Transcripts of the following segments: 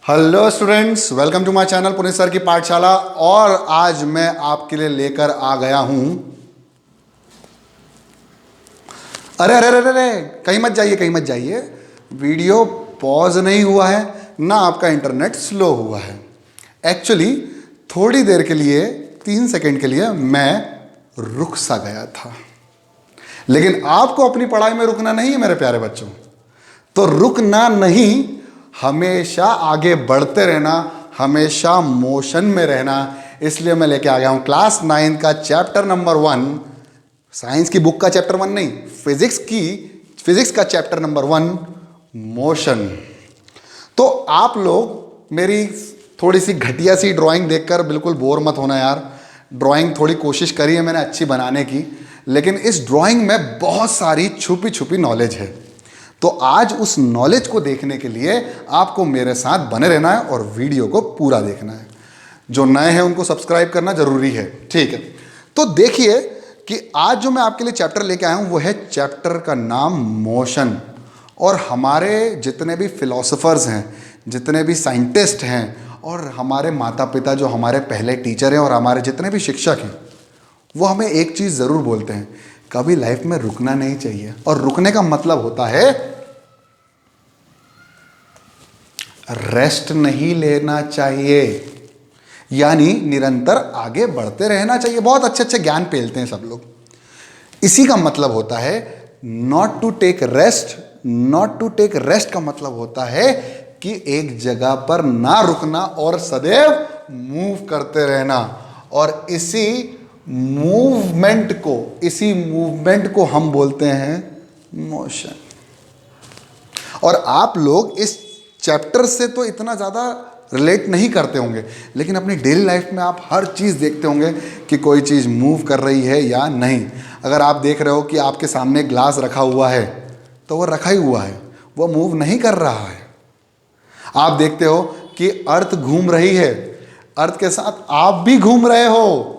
Hello students, welcome to my channel Puneet sir की पाठशाला। और आज मैं आपके लिए लेकर आ गया हूं। अरे अरे अरे अरे, कहीं मत जाइए, कहीं मत जाइए। वीडियो पॉज नहीं हुआ है, ना आपका इंटरनेट स्लो हुआ है। एक्चुअली थोड़ी देर के लिए, 3 सेकंड के लिए मैं रुक सा गया था। लेकिन आपको अपनी पढ़ाई में रुकना नहीं है मेरे प्यारे बच्चों। तो रुकना नहीं, हमेशा आगे बढ़ते रहना, हमेशा मोशन में रहना। इसलिए मैं लेके आ गया हूं क्लास 9 का चैप्टर नंबर 1। साइंस की बुक का चैप्टर 1 नहीं, फिजिक्स का चैप्टर नंबर 1, मोशन। तो आप लोग मेरी थोड़ी सी घटिया सी ड्राइंग देखकर बिल्कुल बोर मत होना यार। ड्राइंग थोड़ी कोशिश करी है मैंने अच्छी बनाने की, लेकिन इस ड्राइंग में बहुत सारी छुपी छुपी नॉलेज है। तो आज उस नॉलेज को देखने के लिए आपको मेरे साथ बने रहना है और वीडियो को पूरा देखना है। जो नए हैं उनको सब्सक्राइब करना जरूरी है, ठीक है। तो देखिए कि आज जो मैं आपके लिए चैप्टर लेके आया हूं वो है, चैप्टर का नाम मोशन। और हमारे जितने भी फिलोसोफर्स हैं, जितने भी साइंटिस्ट हैं, और हमारे माता पिता जो हमारे पहले टीचर हैं, और हमारे जितने भी शिक्षक हैं, वो हमें एक चीज़ ज़रूर बोलते हैं, कभी लाइफ में रुकना नहीं चाहिए। और रुकने का मतलब होता है रेस्ट नहीं लेना चाहिए, यानी निरंतर आगे बढ़ते रहना चाहिए। बहुत अच्छे अच्छे ज्ञान पेलते हैं सब लोग। इसी का मतलब होता है not to take rest. Not to take rest का मतलब होता है कि एक जगह पर ना रुकना और सदैव मूव करते रहना। और इसी मूवमेंट को हम बोलते हैं मोशन। और आप लोग इस चैप्टर से तो इतना ज़्यादा रिलेट नहीं करते होंगे, लेकिन अपनी डेली लाइफ में आप हर चीज़ देखते होंगे कि कोई चीज़ मूव कर रही है या नहीं। अगर आप देख रहे हो कि आपके सामने ग्लास रखा हुआ है, तो वो रखा ही हुआ है, वो मूव नहीं कर रहा है। आप देखते हो कि अर्थ घूम रही है, अर्थ के साथ आप भी घूम रहे हो।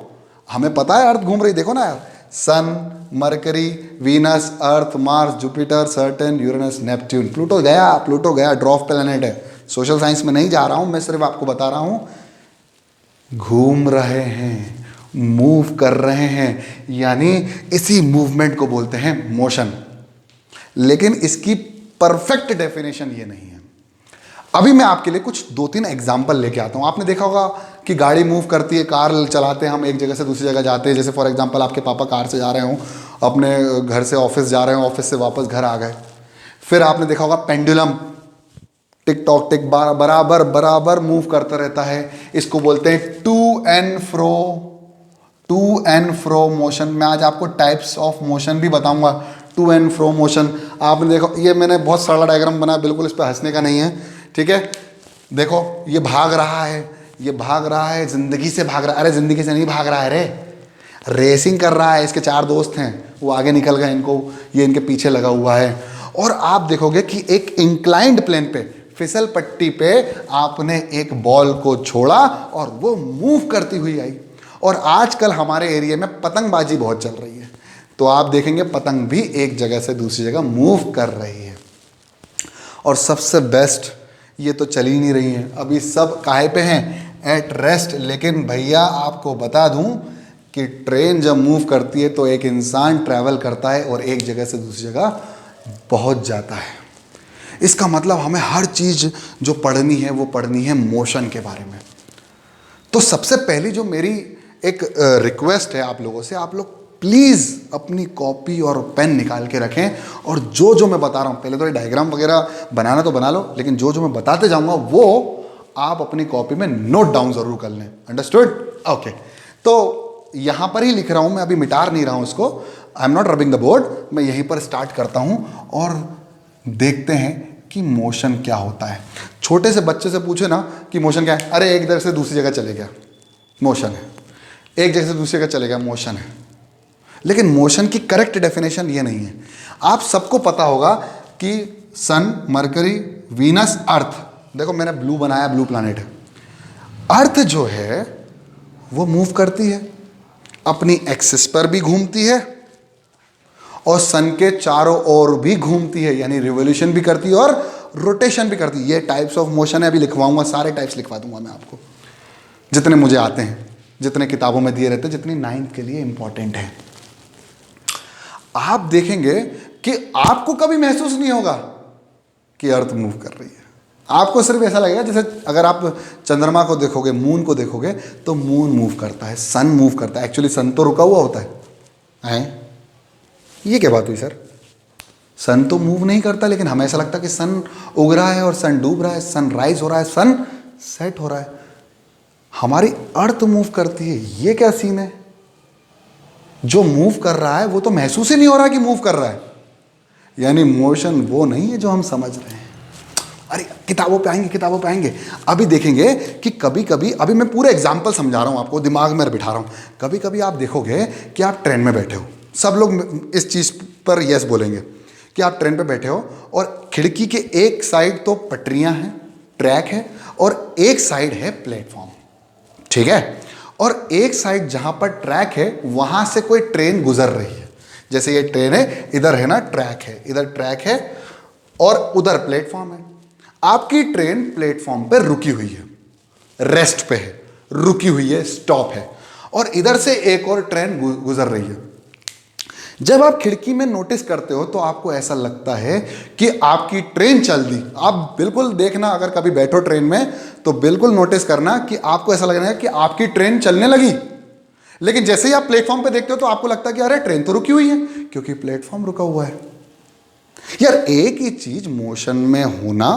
हमें पता है अर्थ घूम रही, देखो ना यार, sun, Mercury, Venus, Earth, Mars, Jupiter, Saturn, Uranus, Neptune. Pluto गया, ड्वार्फ प्लैनेट है। सोशल साइंस में नहीं जा रहा हूं मैं, सिर्फ आपको बता रहा हूं घूम रहे हैं, मूव कर रहे हैं, यानी इसी मूवमेंट को बोलते हैं मोशन। लेकिन इसकी परफेक्ट डेफिनेशन ये नहीं है। अभी मैं आपके लिए कुछ 2-3 एग्जाम्पल लेके आता हूं। आपने देखा होगा कि गाड़ी मूव करती है, कार चलाते हैं हम, एक जगह से दूसरी जगह जाते हैं। जैसे फॉर एग्जांपल आपके पापा कार से जा रहे हो, अपने घर से ऑफिस जा रहे हो, ऑफिस से वापस घर आ गए। फिर आपने देखा होगा पेंडुलम टिक टॉक टिक बराबर बराबर मूव करता रहता है। इसको बोलते हैं टू एंड फ्रो मोशन। मैं आज आपको टाइप्स ऑफ मोशन भी बताऊंगा, टू एंड फ्रो मोशन। आपने देखो, ये मैंने बहुत सरल डायग्राम बनाया, बिल्कुल इस पर हंसने का नहीं है, ठीक है। देखो ये भाग रहा है, ये भाग रहा है, जिंदगी से भाग रहा है। अरे जिंदगी से नहीं भाग रहा है रे, रेसिंग कर रहा है। इसके 4 दोस्त हैं, वो आगे निकल गए, ये इनके पीछे लगा हुआ है। और आप देखोगे कि एक इंक्लाइंड प्लेन पे, फिसल पट्टी पे आपने एक बॉल को छोड़ा और वो मूव करती हुई आई। और आजकल हमारे एरिया में पतंगबाजी बहुत चल रही है, तो आप देखेंगे पतंग भी एक जगह से दूसरी जगह मूव कर रही है। और सबसे बेस्ट, ये तो चल ही नहीं रही है, अभी सब काहे पे हैं, एट रेस्ट। लेकिन भैया आपको बता दूं कि ट्रेन जब मूव करती है तो एक इंसान ट्रैवल करता है और एक जगह से दूसरी जगह पहुंच जाता है। इसका मतलब हमें हर चीज़ जो पढ़नी है वो पढ़नी है मोशन के बारे में। तो सबसे पहली जो मेरी एक रिक्वेस्ट है आप लोगों से, आप लोग प्लीज़ अपनी कॉपी और पेन निकाल के रखें। और जो जो मैं बता रहा हूँ, पहले तो ये डायग्राम वगैरह बनाना तो बना लो, लेकिन जो जो मैं बताते जाऊँगा वो आप अपनी कॉपी में नोट डाउन ज़रूर कर लें। अंडरस्टूड? ओके। तो यहाँ पर ही लिख रहा हूँ मैं, अभी मिटा नहीं रहा हूँ इसको। I am not rubbing the board, मैं यहीं पर स्टार्ट करता हूँ और देखते हैं कि मोशन क्या होता है। छोटे से बच्चे से पूछे ना कि मोशन क्या है, अरे एक जगह से दूसरी जगह चले गया, मोशन है। एक जगह से दूसरी जगह चले गया, मोशन है। लेकिन मोशन की करेक्ट डेफिनेशन ये नहीं है। आप सबको पता होगा कि सन, मरकरी, वीनस, अर्थ, देखो मैंने ब्लू बनाया, ब्लू प्लैनेट है। अर्थ जो है वो मूव करती है, अपनी एक्सिस पर भी घूमती है और सन के चारों ओर भी घूमती है, यानी रिवॉल्यूशन भी करती है और रोटेशन भी करती है। ये टाइप्स ऑफ मोशन है, अभी लिखवाऊंगा, सारे टाइप्स लिखवा दूंगा मैं आपको, जितने मुझे आते हैं, जितने किताबों में दिए रहते हैं, जितनी 9th के लिए इंपॉर्टेंट है। आप देखेंगे कि आपको कभी महसूस नहीं होगा कि अर्थ मूव कर रही है। आपको सिर्फ ऐसा लगेगा जैसे अगर आप चंद्रमा को देखोगे, मून को देखोगे, तो मून मूव करता है, सन मूव करता है। एक्चुअली सन तो रुका हुआ होता है। ये क्या बात हुई सर? सन तो मूव नहीं करता, लेकिन हमें ऐसा लगता है कि सन उग रहा है और सन डूब रहा है, सन राइज हो रहा है, सन सेट हो रहा है। हमारी अर्थ मूव करती है। ये क्या सीन है? जो मूव कर रहा है वो तो महसूस ही नहीं हो रहा कि मूव कर रहा है। यानी मोशन वो नहीं है जो हम समझ रहे हैं। अरे किताबों पे आएंगे, किताबों पे आएंगे। अभी देखेंगे कि कभी कभी, अभी मैं पूरे एग्जाम्पल समझा रहा हूँ आपको, दिमाग में बिठा रहा हूँ। कभी कभी आप देखोगे कि आप ट्रेन में बैठे हो, सब लोग इस चीज़ पर यस बोलेंगे कि आप ट्रेन पे बैठे हो और खिड़की के एक साइड तो पटरियां हैं, ट्रैक है, और एक साइड है प्लेटफॉर्म, ठीक है। और एक साइड जहां पर ट्रैक है वहां से कोई ट्रेन गुजर रही है। जैसे ये ट्रेन है, इधर है ना ट्रैक है, इधर ट्रैक है और उधर प्लेटफॉर्म है। आपकी ट्रेन प्लेटफॉर्म पे रुकी हुई है, रेस्ट पे है, रुकी हुई है, स्टॉप है, और इधर से एक और ट्रेन गुजर रही है। जब आप खिड़की में नोटिस करते हो तो आपको ऐसा लगता है कि आपकी ट्रेन चल दी। आप बिल्कुल देखना, अगर कभी बैठो ट्रेन में तो बिल्कुल नोटिस करना कि आपको ऐसा लगेगा कि आपकी ट्रेन चलने लगी। लेकिन जैसे ही आप प्लेटफॉर्म पे देखते हो तो आपको लगता है कि अरे ट्रेन तो रुकी हुई है, क्योंकि प्लेटफॉर्म रुका हुआ है। यार एक ही चीज मोशन में होना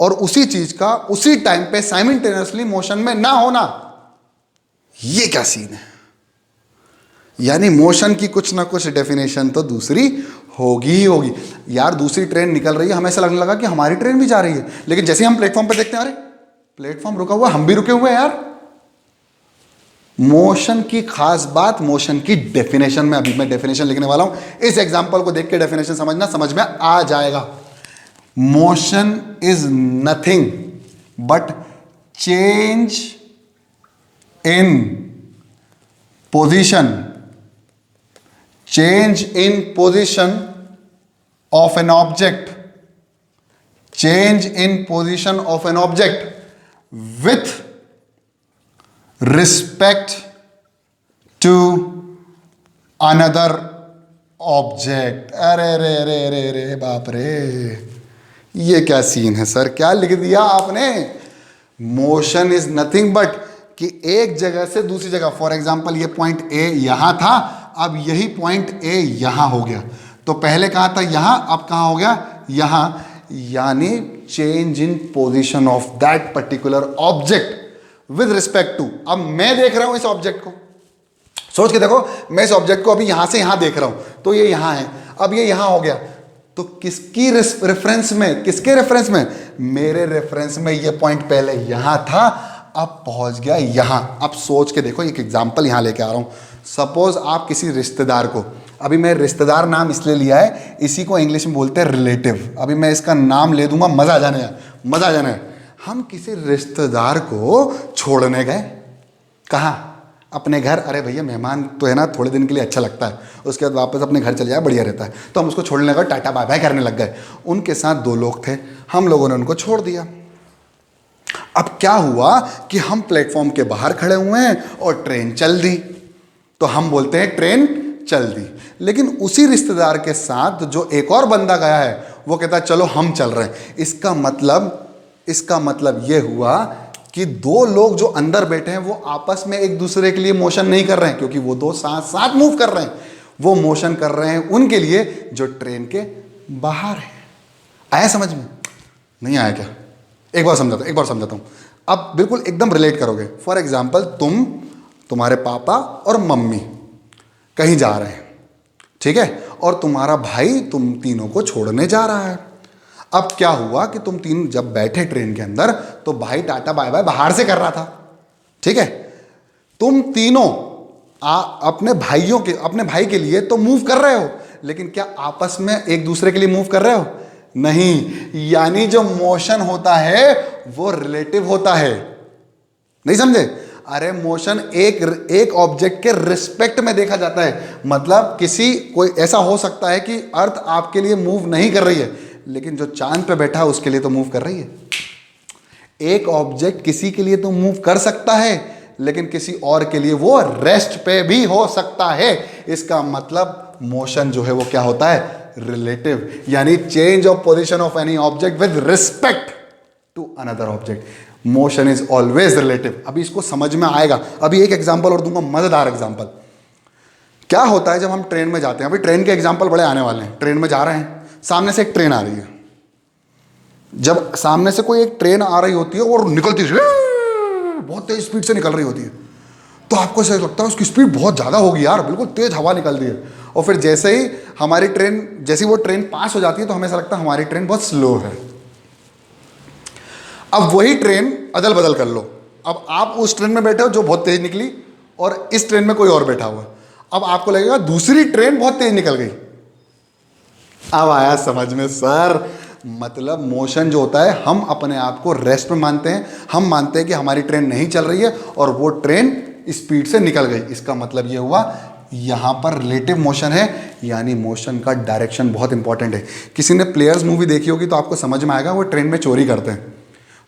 और उसी चीज का उसी टाइम पे साइमल्टेनियसली मोशन में ना होना, ये क्या सीन है? यानी मोशन की कुछ ना कुछ डेफिनेशन तो दूसरी होगी ही होगी। यार दूसरी ट्रेन निकल रही है, हमें ऐसा लगने लगा कि हमारी ट्रेन भी जा रही है, लेकिन जैसे हम प्लेटफॉर्म पे देखते हैं अरे प्लेटफॉर्म रुका हुआ, हम भी रुके हुए हैं यार। मोशन की खास बात, मोशन की डेफिनेशन में, अभी मैं डेफिनेशन लिखने वाला हूं, इस एग्जांपल को देख के डेफिनेशन समझना, समझ में आ जाएगा। Motion is nothing but change in position, change in position of an object, change in position of an object with respect to another object। अरे रे रे रे रे बाप रे, ये क्या सीन है सर? क्या लिख दिया आपने? मोशन इज नथिंग बट, कि एक जगह से दूसरी जगह, फॉर एग्जाम्पल ये पॉइंट ए यहां था, अब यही पॉइंट ए यहां हो गया, तो पहले कहां था? यहां, अब कहां हो गया? यहां। यानी change in position of that particular object with respect to. अब मैं देख रहा हूं इस ऑब्जेक्ट को, सोच के देखो, मैं इस ऑब्जेक्ट को अभी यहां से यहां देख रहा हूं, तो ये यहां है, अब ये यहां हो गया, तो किसकी रेफरेंस में, किसके रेफरेंस में? मेरे रेफरेंस में ये पॉइंट पहले यहां था, अब पहुंच गया यहां। अब सोच के देखो, एक एग्जांपल यहां लेके आ रहा हूं। सपोज आप किसी रिश्तेदार को, अभी मैं रिश्तेदार नाम इसलिए लिया है, इसी को इंग्लिश में बोलते हैं रिलेटिव, अभी मैं इसका नाम ले दूंगा, मजा आ जाने, मजा आ जाने। हम किसी रिश्तेदार को छोड़ने गए, कहाँ? अपने घर। अरे भैया मेहमान तो है ना, थोड़े दिन के लिए अच्छा लगता है, उसके बाद वापस अपने घर चले जाए, बढ़िया रहता है, तो हम उसको छोड़ने लगे, टाटा बाय बाय करने लग गए। उनके साथ 2 लोग थे, हम लोगों ने उनको छोड़ दिया। अब क्या हुआ कि हम प्लेटफॉर्म के बाहर खड़े हुए हैं और ट्रेन चल दी, तो हम बोलते हैं ट्रेन चल दी। लेकिन उसी रिश्तेदार के साथ जो एक और बंदा गया है, वो कहता है चलो हम चल रहे हैं। इसका मतलब ये हुआ कि 2 लोग जो अंदर बैठे हैं वो आपस में एक दूसरे के लिए मोशन नहीं कर रहे हैं, क्योंकि वो 2 साथ साथ मूव कर रहे हैं, वो मोशन कर रहे हैं उनके लिए जो ट्रेन के बाहर है। आया समझ में? नहीं आया क्या? एक बार समझाता हूं। अब बिल्कुल एकदम रिलेट करोगे। फॉर एग्जाम्पल तुम्हारे पापा और मम्मी कहीं जा रहे हैं, ठीक है, और तुम्हारा भाई तुम तीनों को छोड़ने जा रहा है। अब क्या हुआ कि तुम तीन जब बैठे ट्रेन के अंदर, तो भाई टाटा बाय बाय बाहर से कर रहा था, ठीक है। तुम तीनों अपने भाई के लिए तो मूव कर रहे हो, लेकिन क्या आपस में एक दूसरे के लिए मूव कर रहे हो? नहीं। यानी जो मोशन होता है वो रिलेटिव होता है। नहीं समझे? अरे मोशन एक ऑब्जेक्ट के रिस्पेक्ट में देखा जाता है। मतलब कोई ऐसा हो सकता है कि अर्थ आपके लिए मूव नहीं कर रही है, लेकिन जो चांद पे बैठा है उसके लिए तो मूव कर रही है। एक ऑब्जेक्ट किसी के लिए तो मूव कर सकता है, लेकिन किसी और के लिए वो रेस्ट पे भी हो सकता है। इसका मतलब मोशन जो है वो क्या होता है, रिलेटिव, यानी change of position of any object with respect to another object. Motion is always relative. अभी इसको समझ में आएगा। अभी एक एग्जांपल और दूंगा, मजेदार एग्जांपल। क्या होता है जब हम ट्रेन में जाते हैं, अभी ट्रेन के एग्जांपल बड़े आने वाले हैं। ट्रेन में जा रहे हैं, सामने से एक ट्रेन आ रही है। जब सामने से कोई एक ट्रेन आ रही होती है और निकलती है, बहुत तेज स्पीड से निकल रही होती है, तो आपको ऐसा लगता है उसकी स्पीड बहुत ज़्यादा होगी यार, बिल्कुल तेज हवा निकल रही है। और फिर जैसे ही हमारी ट्रेन, जैसे वो ट्रेन पास हो जाती है, तो हमें ऐसा लगता है हमारी ट्रेन बहुत स्लो है। अब वही ट्रेन अदल बदल कर लो। अब आप उस ट्रेन में बैठे हो जो बहुत तेज निकली, और इस ट्रेन में कोई और बैठा हुआ है। अब आपको लगेगा दूसरी ट्रेन बहुत तेज निकल गई। अब आया समझ में सर? मतलब मोशन जो होता है, हम अपने आप को रेस्ट में मानते हैं। हम मानते हैं कि हमारी ट्रेन नहीं चल रही है और वो ट्रेन स्पीड से निकल गई। इसका मतलब ये हुआ यहां पर रिलेटिव मोशन है, यानी मोशन का डायरेक्शन बहुत इंपॉर्टेंट है। किसी ने प्लेयर्स मूवी देखी होगी तो आपको समझ में आएगा, वो ट्रेन में चोरी करते हैं,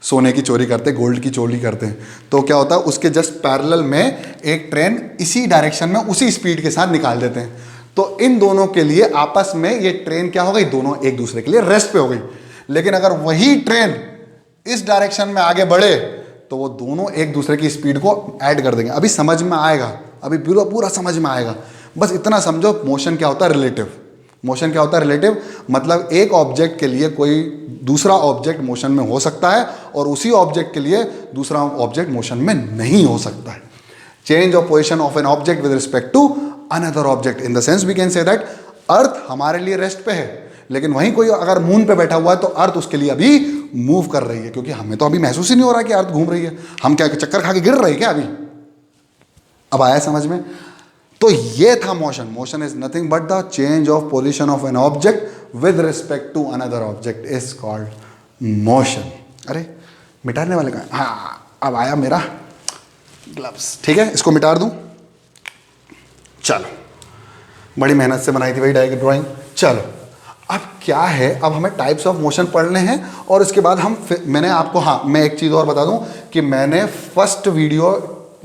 सोने की चोरी करते हैं, गोल्ड की चोरी करते हैं। तो क्या होता है, उसके जस्ट पैरेलल में एक ट्रेन इसी डायरेक्शन में उसी स्पीड के साथ निकाल देते हैं। तो इन दोनों के लिए आपस में ये ट्रेन क्या हो गई, दोनों एक दूसरे के लिए रेस्ट पे हो गई। लेकिन अगर वही ट्रेन इस डायरेक्शन में आगे बढ़े तो वो दोनों एक दूसरे की स्पीड को ऐड कर देंगे। अभी समझ में आएगा, अभी पूरा समझ में आएगा। बस इतना समझो, मोशन क्या होता है, रिलेटिव। मोशन क्या होता है, रिलेटिव। मतलब एक ऑब्जेक्ट के लिए कोई दूसरा ऑब्जेक्ट मोशन में हो सकता है और उसी ऑब्जेक्ट के लिए दूसरा ऑब्जेक्ट मोशन में नहीं हो सकता है। Change of position of an object with respect to another object. In the sense we can say that earth हमारे लिए रेस्ट पे है, लेकिन वहीं कोई अगर मून पे बैठा हुआ है तो अर्थ उसके लिए अभी मूव कर रही है, क्योंकि हमें तो अभी महसूस ही नहीं हो रहा कि अर्थ घूम रही है। हम क्या चक्कर खा के गिर रहे हैं क्या अभी? अब आया समझ में? तो ये था motion. Motion is nothing but the change of position of an object with respect to another object is called motion. अरे मिटाने वाले का, हाँ अब आया मेरा ग्लव्स। ठीक है, इसको मिटा दूं। चलो, बड़ी मेहनत से बनाई थी भाई ड्राइंग। चलो, अब क्या है, अब हमें टाइप्स ऑफ मोशन पढ़ने हैं और उसके बाद हम मैंने आपको, हाँ मैं एक चीज़ और बता दूं कि मैंने फर्स्ट वीडियो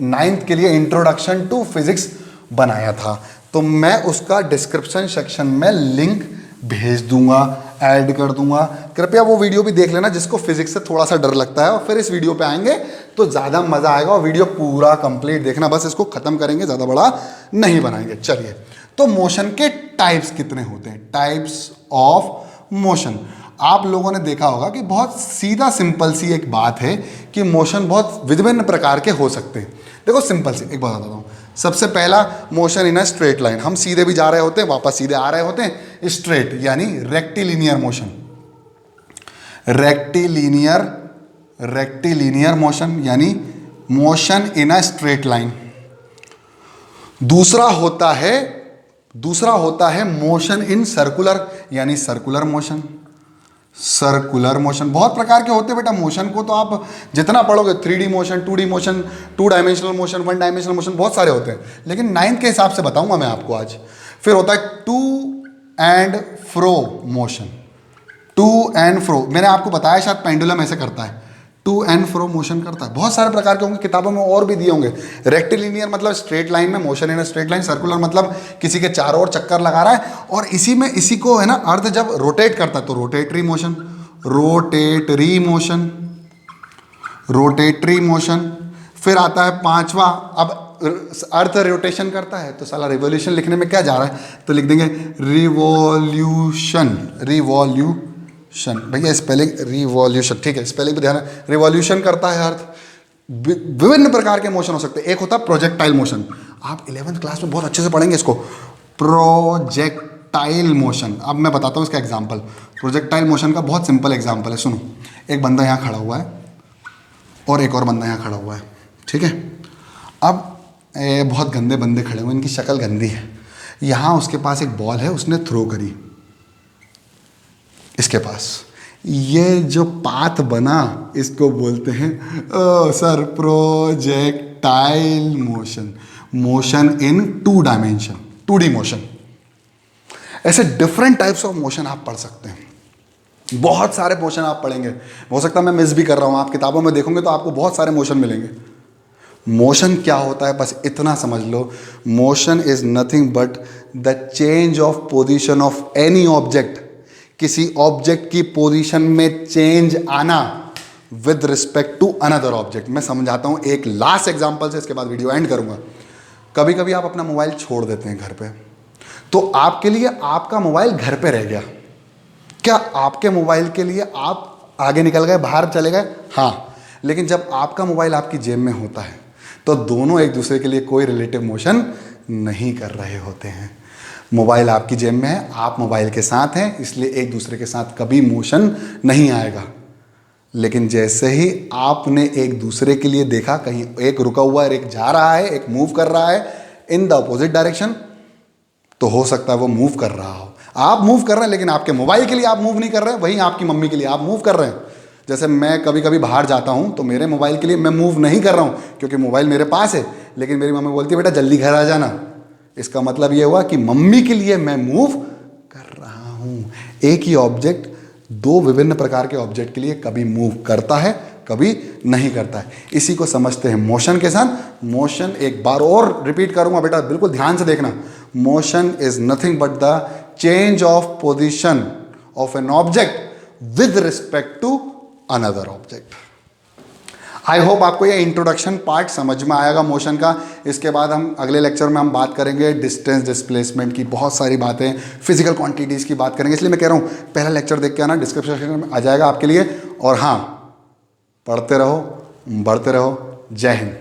9th के लिए इंट्रोडक्शन टू फिजिक्स बनाया था, तो मैं उसका डिस्क्रिप्शन सेक्शन में लिंक भेज दूंगा, ऐड कर दूंगा। कृपया वो वीडियो भी देख लेना जिसको फिजिक्स से थोड़ा सा डर लगता है, और फिर इस वीडियो पे आएंगे तो ज़्यादा मज़ा आएगा। और वीडियो पूरा कंप्लीट देखना, बस इसको ख़त्म करेंगे, ज़्यादा बड़ा नहीं बनाएंगे। चलिए, तो मोशन के टाइप्स कितने होते हैं? Types of motion. आप लोगों ने देखा होगा कि बहुत सीधा सिंपल सी एक बात है कि मोशन बहुत विभिन्न प्रकार के हो सकते हैं। देखो सिंपल सी एक बात बताता हूँ। सबसे पहला, motion in a straight line. हम सीधे भी जा रहे होते हैं, वापस सीधे आ रहे होते हैं, स्ट्रेट, यानी रेक्टिलिनियर मोशन। रेक्टिलिनियर मोशन यानी motion in a straight line. दूसरा होता है मोशन इन सर्कुलर, यानी सर्कुलर मोशन। सर्कुलर मोशन बहुत प्रकार के होते हैं बेटा। मोशन को तो आप जितना पढ़ोगे, 3D motion, 2D motion, 2 dimensional motion, 1 dimensional motion, बहुत सारे होते हैं, लेकिन 9th के हिसाब से बताऊंगा मैं आपको आज। फिर होता है to and fro motion. To and fro मैंने आपको बताया, शायद पेंडुलम ऐसे करता है, टू एंड फ्रो मोशन करता है। बहुत सारे प्रकार के होंगे, किताबों में और भी दिए होंगे। रेक्टिलिनियर मतलब स्ट्रेट लाइन में motion in straight line. Circular मतलब किसी के चारों ओर चक्कर लगा रहा है, और इसी को है ना, अर्थ जब रोटेट करता है तो रोटेटरी मोशन। Rotatory motion. फिर आता है पांचवा, अब अर्थ रोटेशन करता है तो साला रिवॉल्यूशन लिखने में क्या जा रहा है, तो लिख देंगे रिवॉल्यूशन। भैया स्पेलिंग रिवॉल्यूशन, ठीक है, स्पेलिंग पे ध्यान है। रिवॉल्यूशन करता है अर्थ। विभिन्न प्रकार के मोशन हो सकते हैं। एक होता है प्रोजेक्टाइल मोशन, आप 11th क्लास में बहुत अच्छे से पढ़ेंगे इसको, प्रोजेक्टाइल मोशन। अब मैं बताता हूँ इसका एग्जांपल। प्रोजेक्टाइल मोशन का बहुत सिंपल एग्जांपल है, सुनो। एक बंदा यहाँ खड़ा हुआ है और एक और बंदा यहाँ खड़ा हुआ है, ठीक है। अब बहुत गंदे बंदे खड़े हुए, इनकी शक्ल गंदी है। यहाँ उसके पास एक बॉल है, उसने थ्रो करी इसके पास। ये जो पाथ बना, इसको बोलते हैं sir projectile motion. Motion in 2 dimension, 2D motion. ऐसे डिफरेंट टाइप्स ऑफ मोशन आप पढ़ सकते हैं। बहुत सारे मोशन आप पढ़ेंगे, हो सकता है मैं मिस भी कर रहा हूँ, आप किताबों में देखोगे तो आपको बहुत सारे मोशन मिलेंगे। मोशन क्या होता है बस इतना समझ लो, motion is nothing but the change of position of any object, किसी ऑब्जेक्ट की पोजीशन में चेंज आना with respect to another object. मैं समझाता हूं एक लास्ट एग्जांपल से, इसके बाद वीडियो एंड करूंगा। कभी कभी आप अपना मोबाइल छोड़ देते हैं घर पे, तो आपके लिए आपका मोबाइल घर पे रह गया। क्या आपके मोबाइल के लिए आप आगे निकल गए, बाहर चले गए? हाँ, लेकिन जब आपका मोबाइल आपकी जेब में होता है तो दोनों एक दूसरे के लिए कोई रिलेटिव मोशन नहीं कर रहे होते हैं। मोबाइल आपकी जेब में है, आप मोबाइल के साथ हैं, इसलिए एक दूसरे के साथ कभी मोशन नहीं आएगा। लेकिन जैसे ही आपने एक दूसरे के लिए देखा, कहीं एक रुका हुआ है, एक जा रहा है, एक मूव कर रहा है इन द अपोजिट डायरेक्शन, तो हो सकता है वो मूव कर रहा हो, आप मूव कर रहे हैं, लेकिन आपके मोबाइल के लिए आप मूव नहीं कर रहे हैं, वहीं आपकी मम्मी के लिए आप मूव कर रहे हैं। जैसे मैं कभी कभी बाहर जाता हूं तो मेरे मोबाइल के लिए मैं मूव नहीं कर रहा हूं क्योंकि मोबाइल मेरे पास है, लेकिन मेरी मम्मी बोलती है बेटा जल्दी घर आ जाना। इसका मतलब ये हुआ कि मम्मी के लिए मैं मूव कर रहा हूं। एक ही ऑब्जेक्ट दो विभिन्न प्रकार के ऑब्जेक्ट के लिए कभी मूव करता है, कभी नहीं करता है। इसी को समझते हैं मोशन के साथ। मोशन एक बार और रिपीट करूंगा बेटा, बिल्कुल ध्यान से देखना। Motion is nothing but the change of position of an object with respect to another object. I hope आपको ये इंट्रोडक्शन पार्ट समझ में आएगा मोशन का। इसके बाद हम अगले लेक्चर में हम बात करेंगे डिस्टेंस डिस्प्लेसमेंट की, बहुत सारी बातें, फिजिकल क्वांटिटीज़ की बात करेंगे। इसलिए मैं कह रहा हूँ पहला लेक्चर देख के आना, डिस्क्रिप्शन सेक्शन में आ जाएगा आपके लिए। और हाँ, पढ़ते रहो, बढ़ते रहो। जय हिंद।